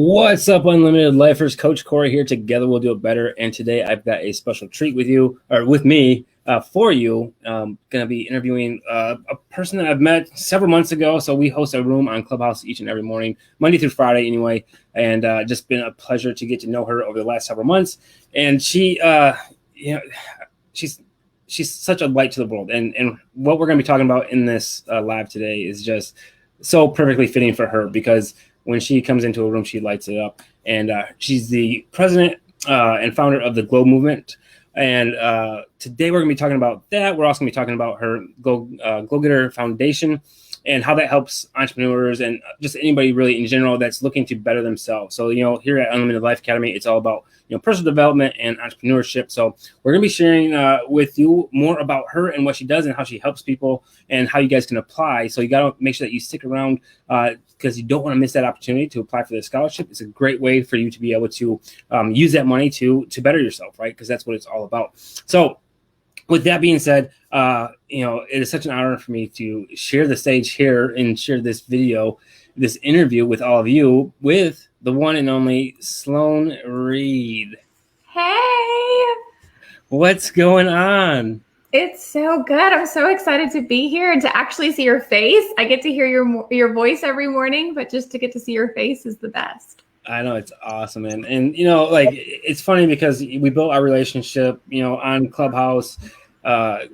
What's up, Unlimited Lifers? Coach Corey here. Together we'll do it better. And today I've got a special treat with you, or with me, for you. Going to be interviewing a person that I've met several months ago. So we host a room on Clubhouse each and every morning, Monday through Friday anyway. And just been a pleasure to get to know her over the last several months. And she, she's such a light to the world. And what we're going to be talking about in this live today is just so perfectly fitting for her, because when she comes into a room, she lights it up. And she's the president and founder of the Glow movement. And today we're going to be talking about that. We're also going to be talking about her Glow Getter Foundation and how that helps entrepreneurs and just anybody really in general that's looking to better themselves. So, here at Unlimited Life Academy, it's all about, personal development and entrepreneurship. So we're going to be sharing with you more about her and what she does and how she helps people and how you guys can apply. So you got to make sure that you stick around because you don't want to miss that opportunity to apply for the scholarship. It's a great way for you to be able to use that money to better yourself, right? Because that's what it's all about. So with that being said, it is such an honor for me to share the stage here and share this video, this interview with all of you, with the one and only Sloan Reid. Hey! What's going on? It's so good. I'm so excited to be here and to actually see your face. I get to hear your voice every morning, but just to get to see your face is the best. I know, it's awesome, man. And, it's funny because we built our relationship, on Clubhouse.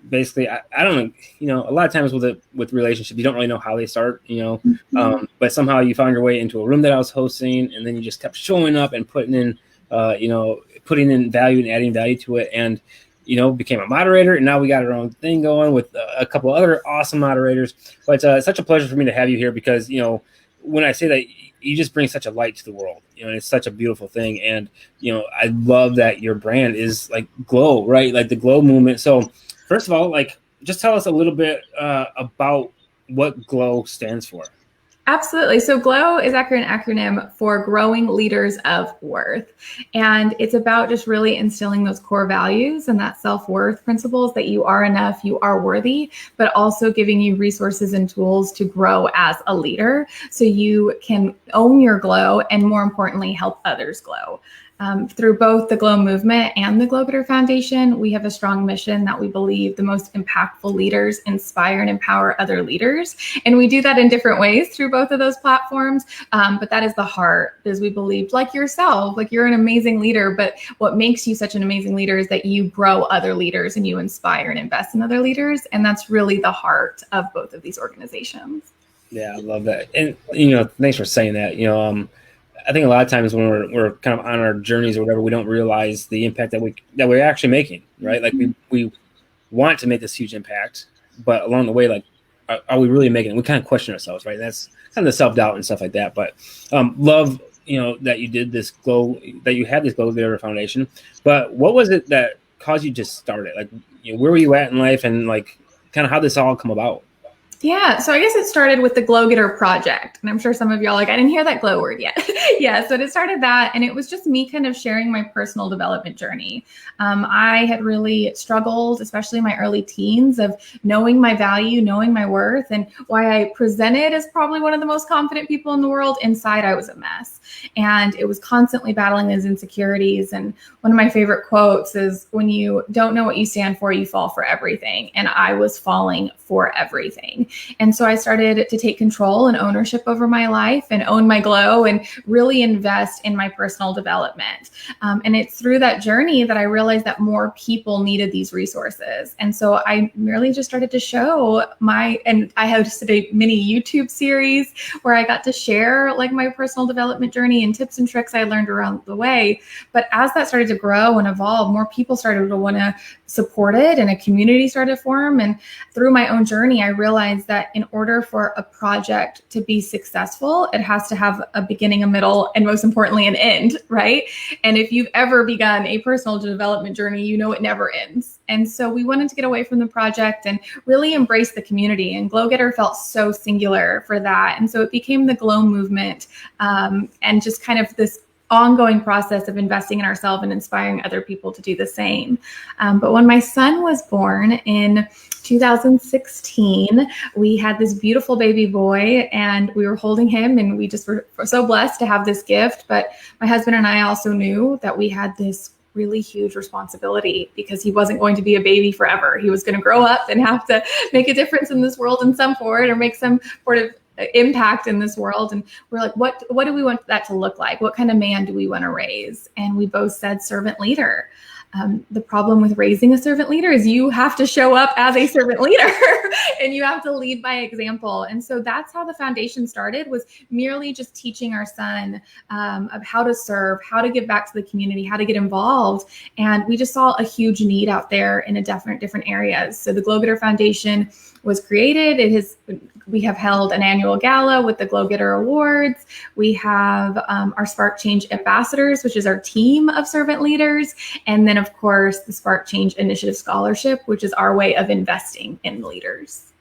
Basically, I don't know, a lot of times with relationships, you don't really know how they start, but somehow you found your way into a room that I was hosting, and then you just kept showing up and putting in value and adding value to it. And, became a moderator, and now we got our own thing going with a couple other awesome moderators. But it's such a pleasure for me to have you here because, when I say that, you just bring such a light to the world, and it's such a beautiful thing. And, I love that your brand is like Glow, right? Like the Glow movement. So first of all, just tell us a little bit about what Glow stands for. Absolutely. So GLOW is actually an acronym for Growing Leaders of Worth. And it's about just really instilling those core values and that self-worth principles that you are enough, you are worthy, but also giving you resources and tools to grow as a leader so you can own your glow and, more importantly, help others glow. Through both the Glow movement and the Glow Getter Foundation, we have a strong mission that we believe the most impactful leaders inspire and empower other leaders. And we do that in different ways through both of those platforms. But that is the heart, because we believe, like yourself, like you're an amazing leader, but what makes you such an amazing leader is that you grow other leaders and you inspire and invest in other leaders. And that's really the heart of both of these organizations. Yeah, I love that. And, thanks for saying that. I think a lot of times when we're kind of on our journeys or whatever, we don't realize the impact that we're actually making, right? Like we want to make this huge impact, but along the way, are we really making it? We kind of question ourselves, right? That's kind of the self-doubt and stuff like that. But love, that you did this that you had this Glow Getter Foundation. But what was it that caused you to start it? Where were you at in life, and kind of how this all come about? Yeah, so I guess it started with the Glow Getter project. And I'm sure some of y'all I didn't hear that glow word yet. Yeah, so it started that. And it was just me kind of sharing my personal development journey. I had really struggled, especially in my early teens, of knowing my value, knowing my worth, and why I presented as probably one of the most confident people in the world. Inside, I was a mess. And it was constantly battling those insecurities. And one of my favorite quotes is, when you don't know what you stand for, you fall for everything. And I was falling for everything. And so I started to take control and ownership over my life and own my glow and really invest in my personal development. And it's through that journey that I realized that more people needed these resources. And so I merely just started to show and I hosted a mini YouTube series where I got to share my personal development journey and tips and tricks I learned around the way. But as that started to grow and evolve, more people started to want to support it, and a community started to form. And through my own journey, I realized that in order for a project to be successful, it has to have a beginning, a middle, and most importantly, an end, right? And if you've ever begun a personal development journey, you know it never ends. And so we wanted to get away from the project and really embrace the community. And Glow Getter felt so singular for that. And so it became the Glow movement, and just kind of this ongoing process of investing in ourselves and inspiring other people to do the same. But when my son was born in 2016, we had this beautiful baby boy, and we were holding him, and we just were so blessed to have this gift. But my husband and I also knew that we had this really huge responsibility, because he wasn't going to be a baby forever. He was going to grow up and have to make a difference in this world in some form, or make some sort of impact in this world. And we're like, what do we want that to look like? What kind of man do we want to raise? And we both said servant leader. The problem with raising a servant leader is you have to show up as a servant leader and you have to lead by example. And so that's how the foundation started, was merely just teaching our son of how to serve, how to give back to the community, how to get involved. And we just saw a huge need out there in different areas. So the Glow-Getter Foundation was created. We have held an annual gala with the Glow-Getter Awards. We have our Spark Change Ambassadors, which is our team of servant leaders. And then, of course, the Spark Change Initiative Scholarship, which is our way of investing in leaders.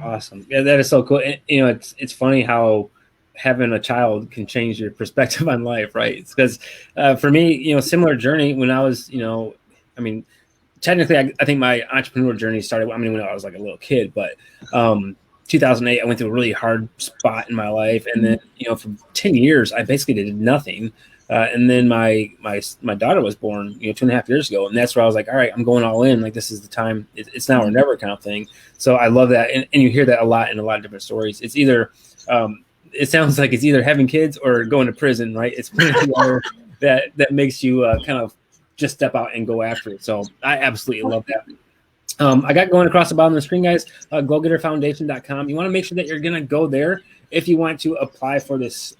Awesome. Yeah, that is so cool. And, it's funny how having a child can change your perspective on life, right? It's because for me, similar journey when I was, technically, I think my entrepreneur journey started, when I was like a little kid, but 2008, I went through a really hard spot in my life. And then, for 10 years, I basically did nothing. And then my daughter was born, 2.5 years ago. And that's where I was like, all right, I'm going all in. Like, this is the time. It's now or never kind of thing. So I love that. And you hear that a lot in a lot of different stories. It's either, it sounds like it's either having kids or going to prison, right? It's that makes you kind of just step out and go after it. So I absolutely love that. I got going across the bottom of the screen, guys, glowgetterfoundation.com. You want to make sure that you're going to go there if you want to apply for this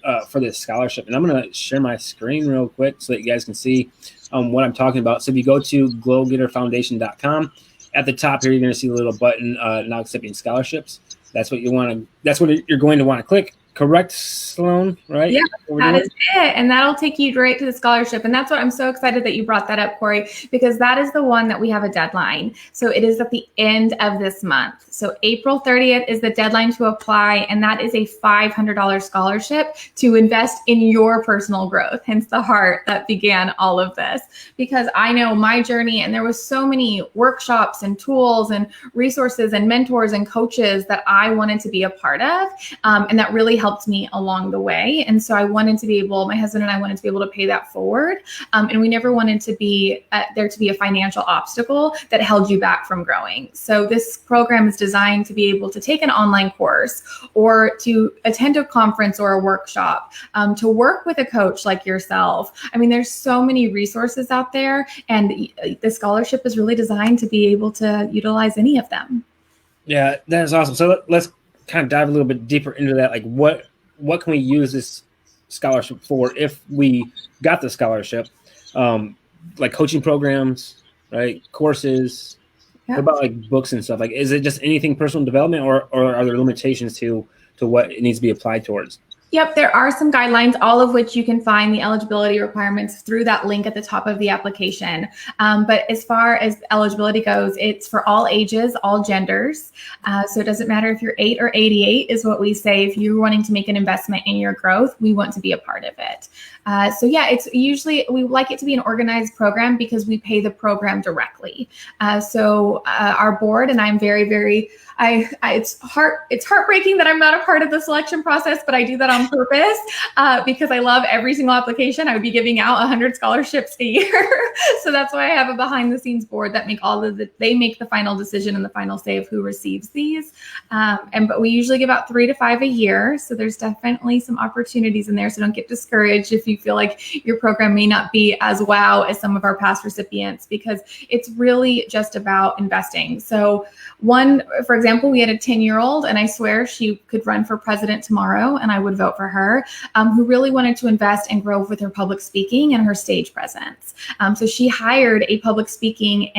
scholarship. And I'm going to share my screen real quick so that you guys can see what I'm talking about. So if you go to glowgetterfoundation.com, at the top here, you're going to see a little button, now accepting scholarships. That's what you're going to want to click. Correct, Sloan, right? Yeah, that is it. And that'll take you right to the scholarship. And that's what I'm so excited that you brought that up, Corey, because that is the one that we have a deadline. So it is at the end of this month. So April 30th is the deadline to apply. And that is a $500 scholarship to invest in your personal growth, hence the heart that began all of this. Because I know my journey, and there was so many workshops and tools and resources and mentors and coaches that I wanted to be a part of. And that really helped me along the way. And so my husband and I wanted to be able to pay that forward. And we never wanted to be there to be a financial obstacle that held you back from growing. So this program is designed to be able to take an online course, or to attend a conference or a workshop, to work with a coach like yourself. There's so many resources out there, and the scholarship is really designed to be able to utilize any of them. Yeah, that is awesome. So let's kind of dive a little bit deeper into that. Like, what can we use this scholarship for if we got the scholarship? Like coaching programs, right? Courses. Yeah. What about like books and stuff? Like, is it just anything personal development, or are there limitations to what it needs to be applied towards? Yep, there are some guidelines, all of which you can find the eligibility requirements through that link at the top of the application. But as far as eligibility goes, it's for all ages, all genders. So it doesn't matter if you're 8 or 88 is what we say. If you're wanting to make an investment in your growth, we want to be a part of it. So yeah, it's usually, we like it to be an organized program because we pay the program directly. So our board, and I'm very, very, it's heartbreaking that I'm not a part of the selection process, but I do that on purpose because I love every single application. I would be giving out 100 scholarships a year. So that's why I have a behind the scenes board that they make the final decision and the final say of who receives these. But we usually give out 3 to 5 a year. So there's definitely some opportunities in there. So don't get discouraged if you feel like your program may not be as wow as some of our past recipients, because it's really just about investing. So for example, we had a 10-year-old, and I swear she could run for president tomorrow and I would vote for her, who really wanted to invest and grow with her public speaking and her stage presence. So she hired a public speaking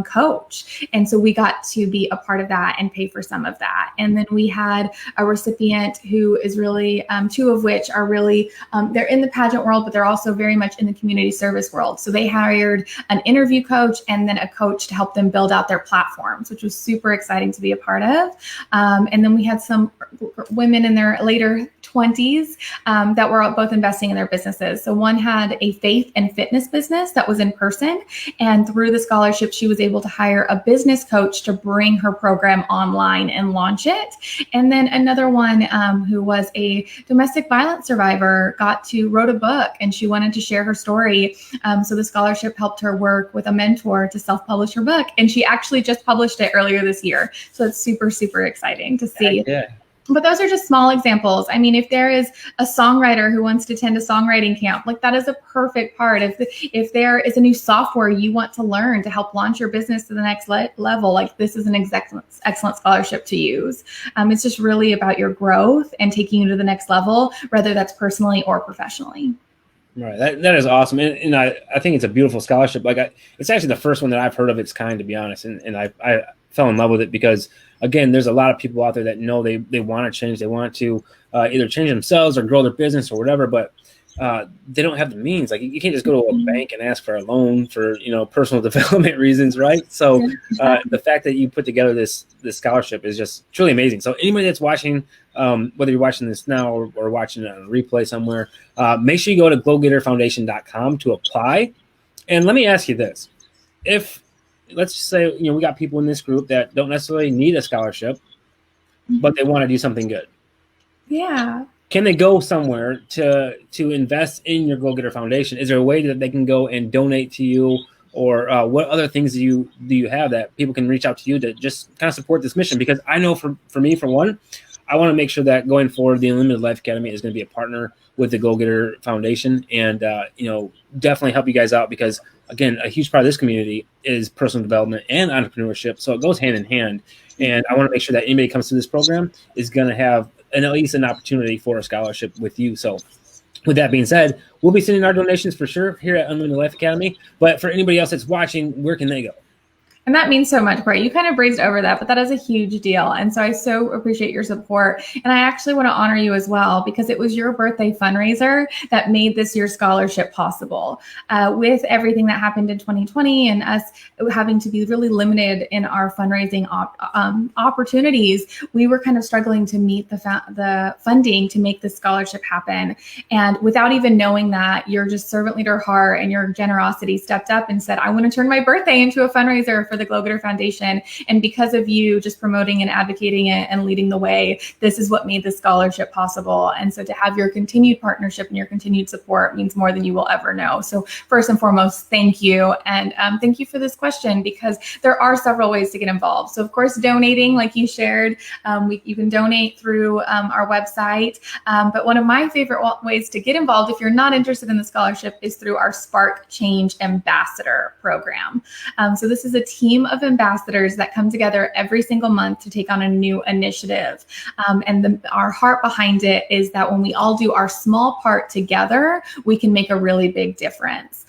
coach. And so we got to be a part of that and pay for some of that. And then we had a recipient who is really, 2 of which are really, they're in the pageant world, but they're also very much in the community service world. So they hired an interview coach and then a coach to help them build out their platforms, which was super exciting to be a part part of. And then we had some women in their later 20s that were both investing in their businesses. So one had a faith and fitness business that was in person. And through the scholarship, she was able to hire a business coach to bring her program online and launch it. And then another one who was a domestic violence survivor wrote a book, and she wanted to share her story. So the scholarship helped her work with a mentor to self-publish her book. And she actually just published it earlier this year. So it's super, super exciting to see. Yeah. But those are just small examples. I mean, if there is a songwriter who wants to attend a songwriting camp, like that is a perfect part. If there is a new software you want to learn to help launch your business to the next level, like this is an excellent scholarship to use. It's just really about your growth and taking you to the next level, whether that's personally or professionally. Right. That is awesome. And I think it's a beautiful scholarship. Like it's actually the first one that I've heard of its kind, to be honest. And I fell in love with it because, again, there's a lot of people out there that know they want to change. They want to either change themselves or grow their business or whatever, but they don't have the means. Like you can't just go to a bank and ask for a loan for, personal development reasons, right? So the fact that you put together this scholarship is just truly amazing. So anybody that's watching, whether you're watching this now or watching it on a replay somewhere, make sure you go to glowgetterfoundation.com to apply. And let me ask you this. If, let's just say, we got people in this group that don't necessarily need a scholarship, but they want to do something good. Yeah. Can they go somewhere to invest in your Go Getter Foundation? Is there a way that they can go and donate to you, or what other things do you have that people can reach out to you to just kind of support this mission? Because I know for me, for one, I want to make sure that going forward, the Unlimited Life Academy is going to be a partner with the Go Getter Foundation, and definitely help you guys out, because again, a huge part of this community is personal development and entrepreneurship, so it goes hand in hand. And I want to make sure that anybody who comes to this program is going to have at least an opportunity for a scholarship with you. So with that being said, we'll be sending our donations for sure here at Unlimited Life Academy. But for anybody else that's watching, where can they go? And that means so much, Corey. You kind of breezed over that, but that is a huge deal. And so I so appreciate your support. And I actually want to honor you as well, because it was your birthday fundraiser that made this year's scholarship possible. With everything that happened in 2020 and us having to be really limited in our fundraising opportunities, we were kind of struggling to meet the funding to make this scholarship happen. And without even knowing that, your just servant leader heart and your generosity stepped up and said, I want to turn my birthday into a fundraiser for the Go Getter Foundation. And because of you just promoting and advocating it and leading the way, this is what made the scholarship possible. And so to have your continued partnership and your continued support means more than you will ever know. So first and foremost, thank you. And thank you for this question, because there are several ways to get involved. So of course, donating, like you shared, you can donate through our website. But one of my favorite ways to get involved, if you're not interested in the scholarship, is through our Spark Change Ambassador program. So this is a team of ambassadors that come together every single month to take on a new initiative. And our heart behind it is that when we all do our small part together, we can make a really big difference.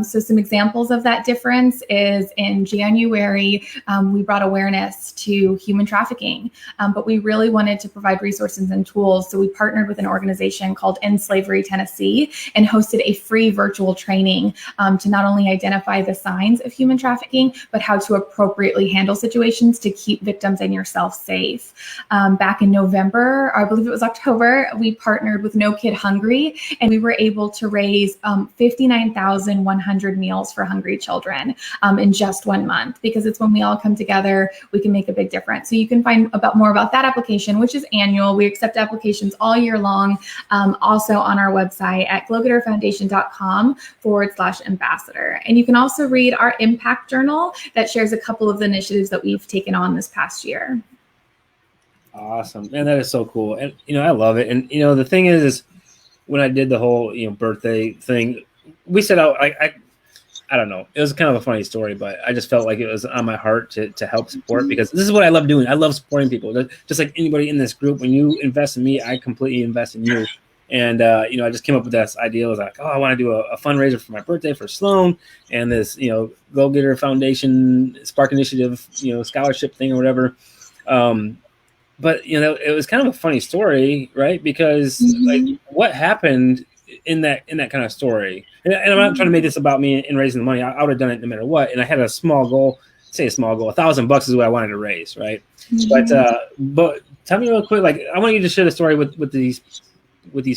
So some examples of that difference is in January, we brought awareness to human trafficking, but we really wanted to provide resources and tools. So we partnered with an organization called End Slavery Tennessee and hosted a free virtual training to not only identify the signs of human trafficking, but how to appropriately handle situations to keep victims and yourself safe. Back in November, or I believe it was October, we partnered with No Kid Hungry, and we were able to raise 59,100 meals for hungry children in just 1 month, because it's when we all come together, we can make a big difference. So you can find more about that application, which is annual. We accept applications all year long, also on our website at glowgetterfoundation.com/ambassador. And you can also read our impact journal that shares a couple of the initiatives that we've taken on this past year. Awesome. Man, that is so cool. And, I love it. And, the thing is when I did the whole, birthday thing, we set out, I don't know. It was kind of a funny story, but I just felt like it was on my heart to help support, because this is what I love doing. I love supporting people. Just like anybody in this group, when you invest in me, I completely invest in you. And, I just came up with this idea. I was like, I want to do a fundraiser for my birthday for Sloan, and this, Go Getter Foundation Spark Initiative, scholarship thing or whatever. But, it was kind of a funny story, right? Because like what happened in that kind of story, and I'm not trying to make this about me and raising the money. I would have done it no matter what. And I had a small goal say a small goal, $1,000 is what I wanted to raise, right? Mm-hmm. But tell me real quick, like I want you to share the story with these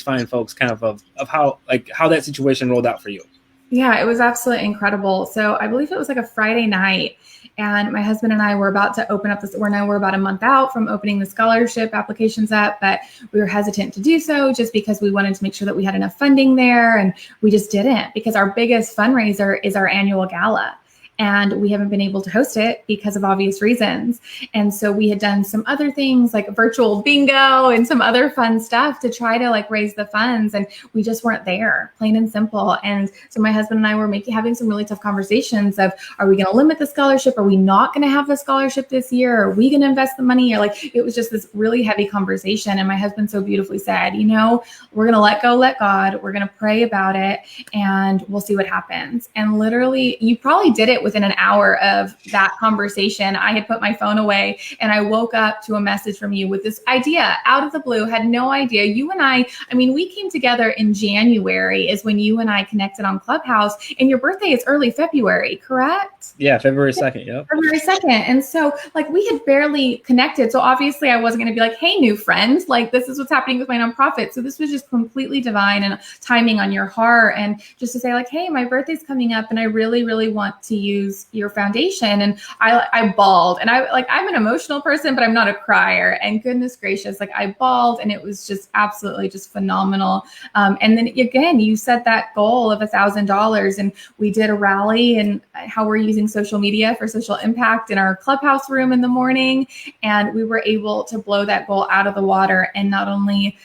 fine folks, kind of how that situation rolled out for you. Yeah, it was absolutely incredible. So I believe it was like a Friday night, and my husband and I were about to open up this. We're about a month out from opening the scholarship applications up, but we were hesitant to do so just because we wanted to make sure that we had enough funding there, and we just didn't, because our biggest fundraiser is our annual gala. And we haven't been able to host it because of obvious reasons. And so we had done some other things like virtual bingo and some other fun stuff to try to like raise the funds. And we just weren't there, plain and simple. And so my husband and I were having some really tough conversations of, are we going to limit the scholarship? Are we not going to have the scholarship this year? Are we going to invest the money? Or like, it was just this really heavy conversation. And my husband so beautifully said, we're going to let God. We're going to pray about it, and we'll see what happens. And literally, you probably did it within an hour of that conversation. I had put my phone away, and I woke up to a message from you with this idea out of the blue. Had no idea. You and I mean, we came together in January is when you and I connected on Clubhouse, and your birthday is early February, correct? Yeah, February 2nd. Yep. February 2nd. And so like we had barely connected. So obviously I wasn't going to be like, hey, new friend, like this is what's happening with my nonprofit. So this was just completely divine and timing on your heart. And just to say like, hey, my birthday's coming up and I really, really want to use your foundation. And I bawled, and I'm an emotional person, but I'm not a crier. And goodness gracious, like I bawled, and it was just absolutely just phenomenal. And then again, you set that goal of $1,000, and we did a rally and how we're using social media for social impact in our Clubhouse room in the morning. And we were able to blow that goal out of the water and not only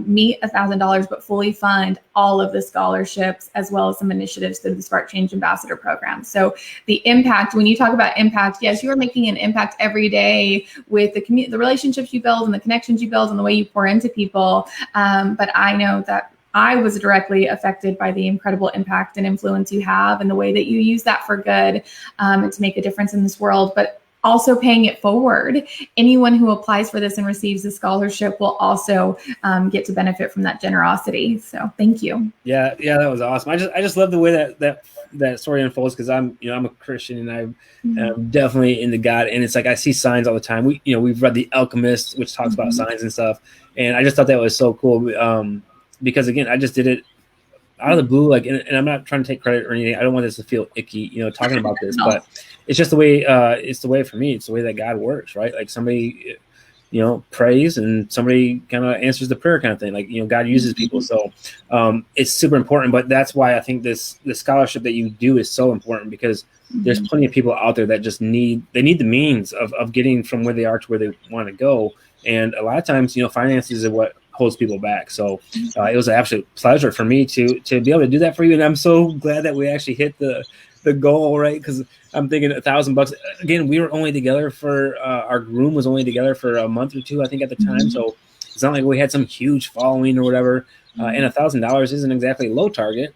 meet $1,000, but fully fund all of the scholarships, as well as some initiatives through the Spark Change Ambassador Program. So the impact, when you talk about impact, yes, you are making an impact every day with the community, the relationships you build and the connections you build and the way you pour into people. But I know that I was directly affected by the incredible impact and influence you have and the way that you use that for good and to make a difference in this world, but also paying it forward. Anyone who applies for this and receives the scholarship will also get to benefit from that generosity. So thank you. Yeah, that was awesome. I just love the way that story unfolds, because I'm a Christian, and I'm definitely into God, and it's like I see signs all the time. We've read The Alchemist, which talks about signs and stuff, and I just thought that was so cool. Because again, I just did it out of the blue, like, and I'm not trying to take credit or anything. I don't want this to feel icky, talking about this, but it's just the way, it's the way for me. It's the way that God works, right? Like somebody, prays and somebody kind of answers the prayer kind of thing. Like, God uses people. So it's super important, but that's why I think the scholarship that you do is so important, because there's plenty of people out there that just need the means of getting from where they are to where they want to go. And a lot of times, finances are what holds people back. So it was an absolute pleasure for me to be able to do that for you. And I'm so glad that we actually hit the goal, right? Because I'm thinking $1,000. Again, we were only together for our groom was only together for a month or two, I think, at the time. So it's not like we had some huge following or whatever. And $1,000 isn't exactly a low target,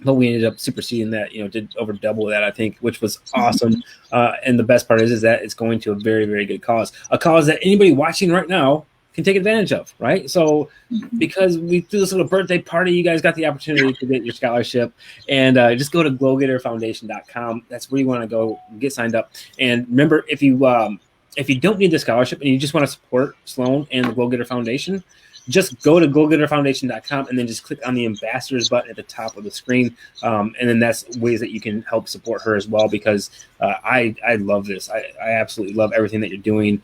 but we ended up superseding that, did over double that, I think, which was awesome. And the best part is that it's going to a very, very good cause, a cause that anybody watching right now can take advantage of, right? So because we threw this little birthday party, you guys got the opportunity to get your scholarship, and just go to glowgetterfoundation.com. That's where you want to go get signed up. And remember, if you don't need the scholarship and you just want to support Sloan and the Glow Getter Foundation, just go to glowgetterfoundation.com and then just click on the ambassadors button at the top of the screen. And then that's ways that you can help support her as well, because I love this. I absolutely love everything that you're doing.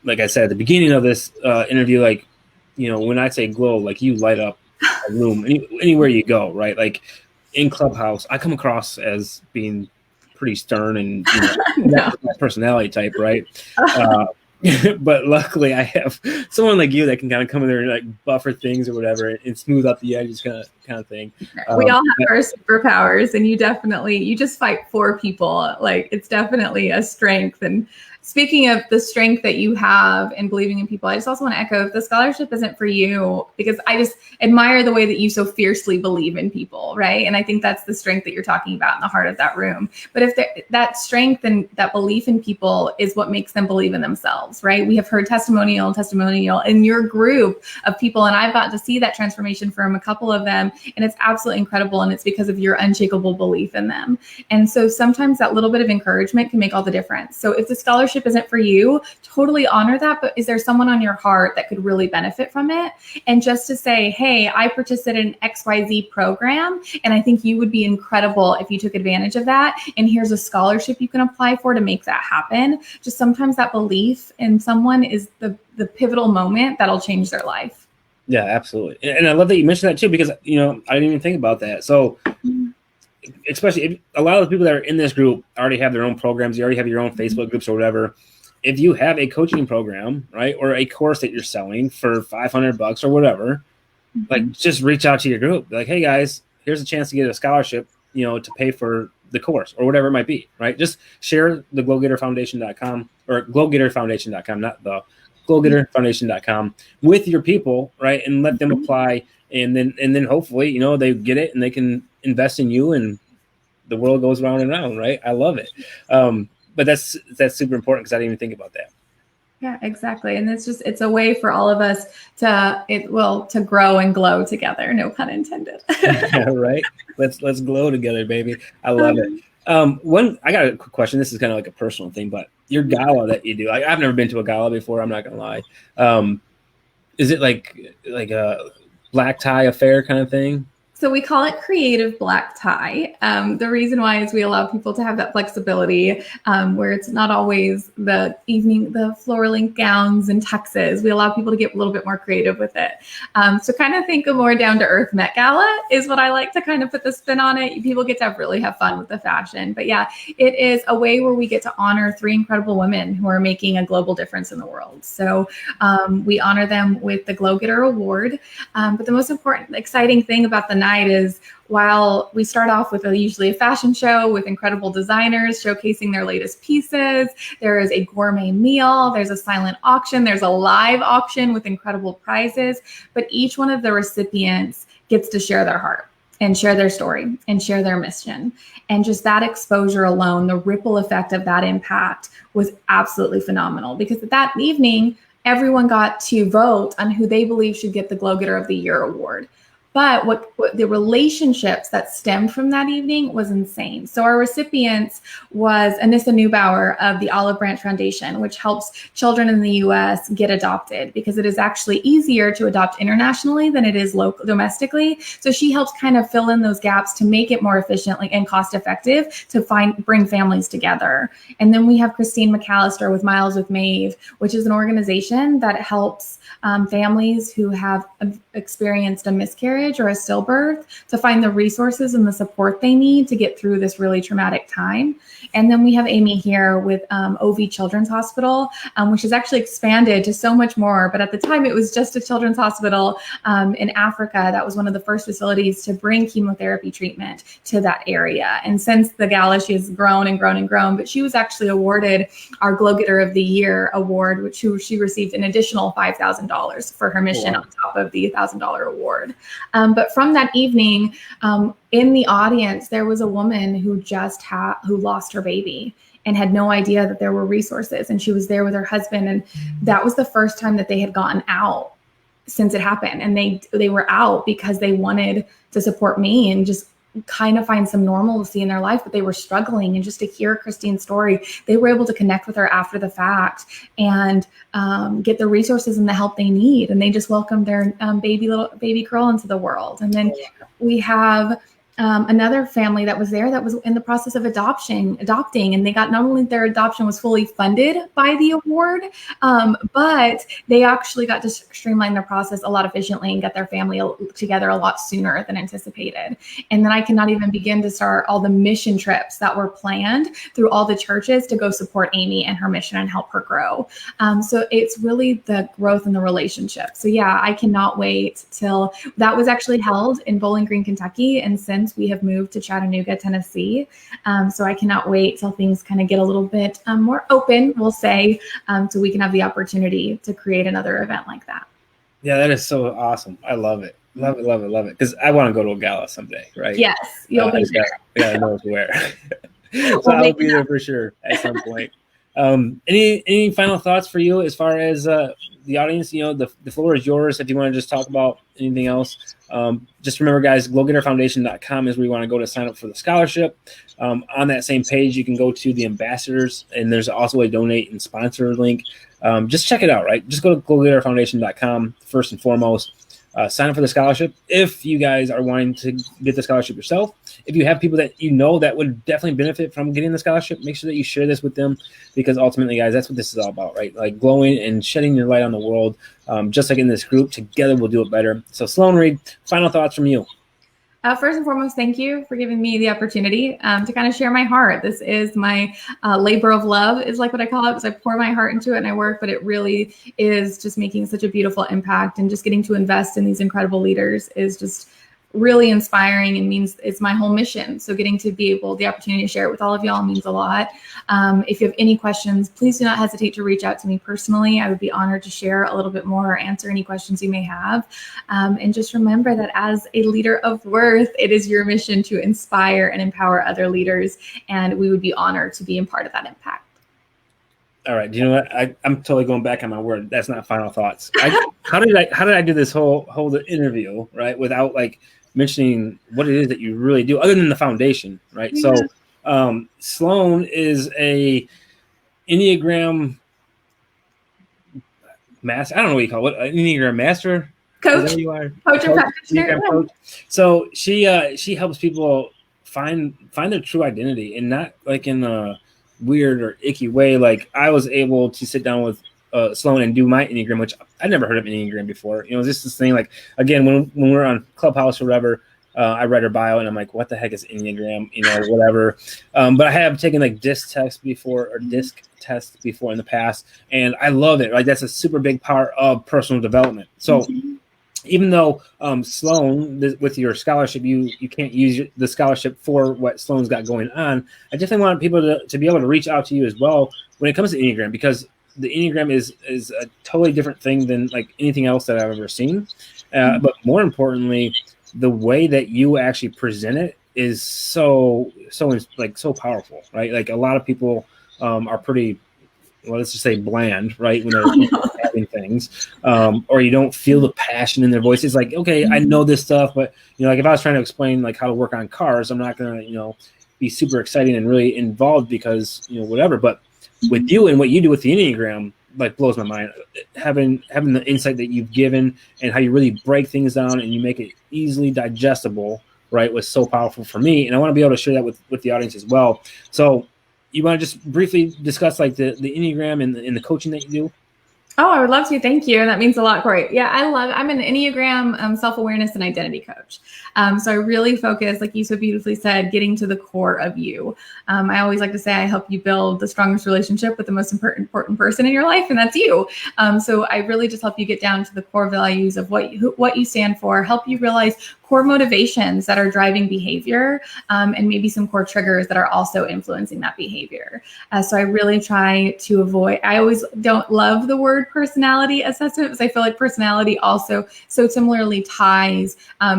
Like I said at the beginning of this interview, like, when I say glow, like you light up a room anywhere you go, right? Like in Clubhouse, I come across as being pretty stern and that's my personality type, right? But luckily I have someone like you that can kind of come in there and like buffer things or whatever and smooth out the edges kind of thing. We all have our superpowers, and you just fight for people. Like it's definitely a strength. And speaking of the strength that you have in believing in people, I just also want to echo, if the scholarship isn't for you, because I just admire the way that you so fiercely believe in people, right? And I think that's the strength that you're talking about in the heart of that room. But if that strength and that belief in people is what makes them believe in themselves, right? We have heard testimonial in your group of people, and I've gotten to see that transformation from a couple of them and it's absolutely incredible. And it's because of your unshakable belief in them. And so sometimes that little bit of encouragement can make all the difference. So if the scholarship isn't for you, totally honor that. But is there someone on your heart that could really benefit from it? And just to say, hey, I participated in XYZ program, and I think you would be incredible if you took advantage of that. And here's a scholarship you can apply for to make that happen. Just sometimes that belief in someone is the pivotal moment that'll change their life. Yeah, absolutely. And I love that you mentioned that too, because, you know, I didn't even think about that. So especially if a lot of the people that are in this group already have their own programs, you already have your own Facebook groups or whatever. If you have a coaching program, right, or a course that you're selling for $500 or whatever, like just reach out to your group. Be like, hey guys, here's a chance to get a scholarship, you know, to pay for the course or whatever it might be, right? Just share the glowgetterfoundation.com or glowgetterfoundation.com, not the glowgetterfoundation.com with your people, right? And let them apply. And then hopefully, you know, they get it and they can invest in you and the world goes round and round, right? I love it. But that's super important because I didn't even think about that. Yeah, exactly. And it's a way for all of us to grow and glow together. No pun intended. Yeah, right. Let's glow together, baby. I love it. I got a quick question. This is kind of like a personal thing, but your gala that you do, I've never been to a gala before. I'm not going to lie. Is it like a black tie affair kind of thing? So we call it creative black tie. The reason why is we allow people to have that flexibility where it's not always the floor length gowns and tuxes. We allow people to get a little bit more creative with it. So kind of think of more down to earth Met Gala is what I like to kind of put the spin on it. People get to really have fun with the fashion. But yeah, it is a way where we get to honor 3 incredible women who are making a global difference in the world. So we honor them with the Glow Getter Award. But the most important, exciting thing about the night is while we start off with usually a fashion show with incredible designers showcasing their latest pieces, there is a gourmet meal, there's a silent auction, there's a live auction with incredible prizes, but each one of the recipients gets to share their heart and share their story and share their mission. And just that exposure alone, the ripple effect of that impact was absolutely phenomenal because that evening, everyone got to vote on who they believe should get the Glow Getter of the Year award. But what the relationships that stemmed from that evening was insane. So our recipients was Anissa Neubauer of the Olive Branch Foundation, which helps children in the U.S. get adopted because it is actually easier to adopt internationally than it is domestically. So she helps kind of fill in those gaps to make it more efficiently and cost effective to bring families together. And then we have Christine McAllister with Miles with Maeve, which is an organization that helps families who have experienced a miscarriage or a stillbirth to find the resources and the support they need to get through this really traumatic time. And then we have Amy here with OV Children's Hospital, which has actually expanded to so much more. But at the time, it was just a children's hospital in Africa. That was one of the first facilities to bring chemotherapy treatment to that area. And since the gala, she has grown and grown and grown. But she was actually awarded our Glow Getter of the Year award, which she received an additional $5,000 for her mission on top of the $1,000 award. But from that evening, in the audience, there was a woman who who lost her baby and had no idea that there were resources. And she was there with her husband. And that was the first time that they had gotten out since it happened. And they were out because they wanted to support me and just kind of find some normalcy in their life, but they were struggling. And just to hear Christine's story, they were able to connect with her after the fact and get the resources and the help they need. And they just welcomed their baby girl into the world. And then we have another family that was there that was in the process of adopting, and they got, not only their adoption was fully funded by the award, but they actually got to streamline their process a lot efficiently and get their family together a lot sooner than anticipated. And then I cannot even begin to start all the mission trips that were planned through all the churches to go support Amy and her mission and help her grow. So it's really the growth in the relationship. So yeah, I cannot wait till that was actually held in Bowling Green, Kentucky. And since we have moved to Chattanooga, Tennessee. So I cannot wait till things kind of get a little bit more open, we'll say, so we can have the opportunity to create another event like that. Yeah, that is so awesome. I love it. Love it, love it, love it. Because I want to go to a gala someday, right? Yes, you'll be there. I gotta know where. So I'll be there for sure at some point. Any final thoughts for you as far as the audience? You know, the floor is yours if you want to just talk about anything else. Just remember, guys, glowgetterfoundation.com is where you want to go to sign up for the scholarship. On that same page, you can go to the ambassadors, and there's also a donate and sponsor link. Just check it out, right? Just go to glowgetterfoundation.com first and foremost. Sign up for the scholarship if you guys are wanting to get the scholarship yourself. If you have people that you know that would definitely benefit from getting the scholarship, make sure that you share this with them, because ultimately, guys, that's what this is all about, right? Like glowing and shedding your light on the world, just like in this group. Together, we'll do it better. So, Sloan Reid, final thoughts from you. First and foremost, thank you for giving me the opportunity to kind of share my heart. This is my labor of love, is like what I call it, because I pour my heart into it and I work, but it really is just making such a beautiful impact, and just getting to invest in these incredible leaders is just really inspiring and means it's my whole mission. So getting to be able, the opportunity to share it with all of y'all means a lot. If you have any questions, please do not hesitate to reach out to me personally. I would be honored to share a little bit more or answer any questions you may have. And just remember that as a leader of worth, it is your mission to inspire and empower other leaders. And we would be honored to be a part of that impact. All right. Do you know what? I'm totally going back on my word. That's not final thoughts. How did I do this whole interview, right, without like mentioning what it is that you really do, other than the foundation, right? Yeah. So Sloan is a Enneagram master. I don't know what you call it. Enneagram master? Coach. You are? Coach and practitioner. Coach. So she helps people find their true identity, and not like in a weird or icky way. Like I was able to sit down with Sloan and do my Enneagram, which I'd never heard of Enneagram before. You know, just this thing, like, again, when we're on Clubhouse or whatever, I read her bio and I'm like, what the heck is Enneagram? You know, whatever. But I have taken like DISC tests before in the past, and I love it. Like that's a super big part of personal development. So even though Sloan, with your scholarship, you can't use the scholarship for what Sloan's got going on, I definitely want people to be able to reach out to you as well when it comes to Enneagram, because the Enneagram is a totally different thing than like anything else that I've ever seen. But more importantly, the way that you actually present it is so powerful, right? Like a lot of people are pretty, well, let's just say bland, right? When they're having things, or you don't feel the passion in their voice. It's like, okay, I know this stuff, but you know, like if I was trying to explain like how to work on cars, I'm not going to, you know, be super exciting and really involved because, you know, whatever. But with you and what you do with the Enneagram, like blows my mind. Having the insight that you've given and how you really break things down and you make it easily digestible, right, was so powerful for me. And I want to be able to share that with the audience as well. So you want to just briefly discuss like the Enneagram and the coaching that you do? Oh, I would love to. Thank you. That means a lot, Corey. Yeah, I'm an Enneagram self-awareness and identity coach. So I really focus, like you so beautifully said, getting to the core of you. I always like to say I help you build the strongest relationship with the most important person in your life, and that's you. So I really just help you get down to the core values of what you stand for, help you realize core motivations that are driving behavior, and maybe some core triggers that are also influencing that behavior. So I really try to avoid, I always don't love the word personality assessment because I feel like personality also so similarly ties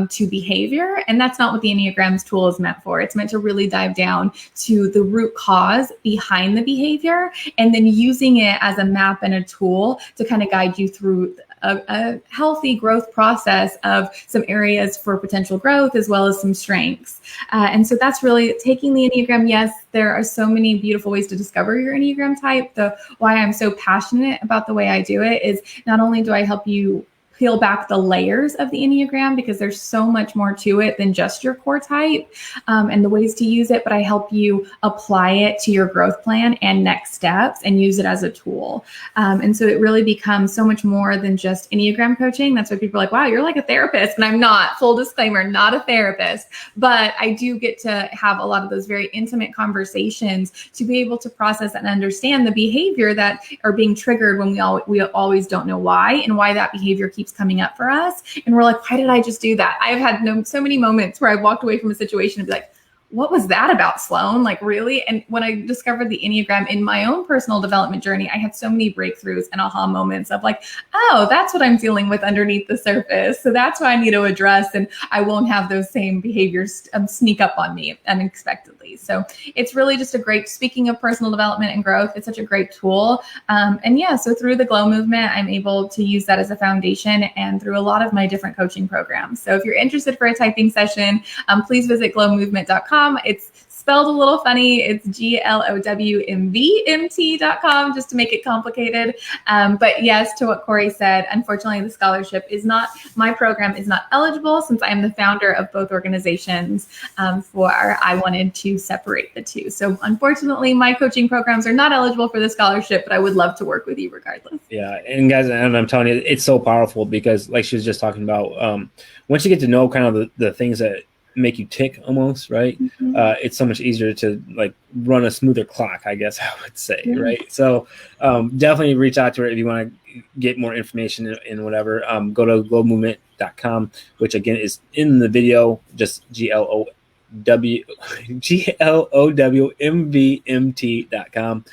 to behavior. And that's not what the Enneagram's tool is meant for. It's meant to really dive down to the root cause behind the behavior and then using it as a map and a tool to kind of guide you through a healthy growth process of some areas for potential growth as well as some strengths. And so that's really taking the Enneagram. Yes, there are so many beautiful ways to discover your Enneagram type. Why I'm so passionate about the way I do it is not only do I help you peel back the layers of the Enneagram because there's so much more to it than just your core type and the ways to use it, but I help you apply it to your growth plan and next steps and use it as a tool. And so it really becomes so much more than just Enneagram coaching. That's why people are like, wow, you're like a therapist. And I'm not, full disclaimer, not a therapist, but I do get to have a lot of those very intimate conversations to be able to process and understand the behavior that are being triggered when we always don't know why and why that behavior keeps coming up for us. And we're like, why did I just do that? I've had so many moments where I've walked away from a situation and be like, what was that about, Sloan? Like, really? And when I discovered the Enneagram in my own personal development journey, I had so many breakthroughs and aha moments of like, oh, that's what I'm dealing with underneath the surface. So that's what I need to address. And I won't have those same behaviors sneak up on me unexpectedly. So it's really just a great, speaking of personal development and growth, it's such a great tool. And yeah, so through the GLOW movement, I'm able to use that as a foundation and through a lot of my different coaching programs. So if you're interested for a typing session, please visit glowmovement.com. It's spelled a little funny. It's glowmvmt.com, just to make it complicated. But yes, to what Corey said, unfortunately, the scholarship is not, my program is not eligible since I am the founder of both organizations. I wanted to separate the two. So unfortunately, my coaching programs are not eligible for the scholarship, but I would love to work with you regardless. Yeah. And guys, and I'm telling you, it's so powerful because like she was just talking about, once you get to know kind of the things that make you tick almost, right? Mm-hmm. It's so much easier to like run a smoother clock, I guess I would say, right? So definitely reach out to her if you want to get more information and whatever. Go to glowmovement.com, which again is in the video, just glowmvmt.com.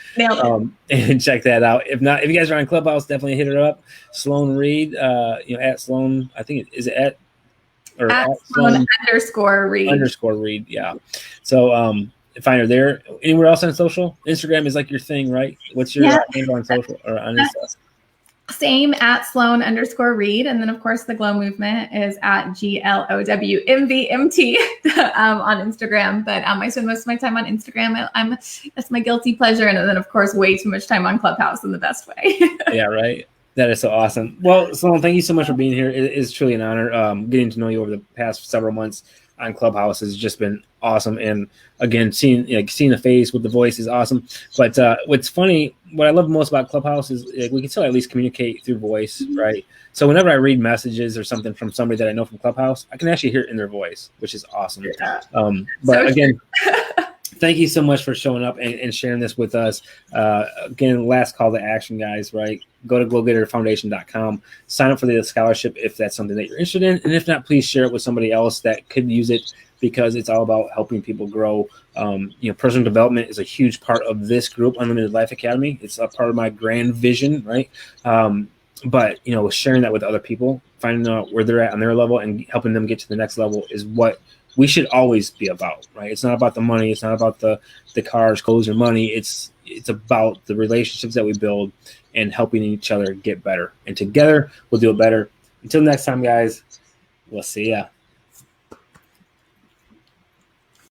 And check that out. If not, if you guys are on Clubhouse, definitely hit her up. Sloan Reid, at Sloan, I think it at Sloan _Reid. Yeah. So find her there. Anywhere else on social? Instagram is like your thing, right? What's your handle on social or on Insta? Same, at Sloan _Reid. And then of course the GLOW movement is at GLOWMVMT on Instagram. But I spend most of my time on Instagram. That's my guilty pleasure. And then of course way too much time on Clubhouse in the best way. Yeah, right. That is so awesome. Well, Sloan, thank you so much for being here. It is truly an honor. Getting to know you over the past several months on Clubhouse has just been awesome. And again, seeing the face with the voice is awesome. But what's funny, what I love most about Clubhouse is we can still at least communicate through voice, right? So whenever I read messages or something from somebody that I know from Clubhouse, I can actually hear it in their voice, which is awesome. But again, thank you so much for showing up and sharing this with us. Again, last call to action, guys, right? Go to glowgetterfoundation.com, sign up for the scholarship if that's something that you're interested in. And if not, please share it with somebody else that could use it because it's all about helping people grow. Personal development is a huge part of this group, Unlimited Life Academy. It's a part of my grand vision, right? But sharing that with other people, finding out where they're at on their level and helping them get to the next level is what we should always be about, right? It's not about the money. It's not about the cars, clothes, or money. It's about the relationships that we build and helping each other get better. And together, we'll do it better. Until next time, guys, we'll see ya.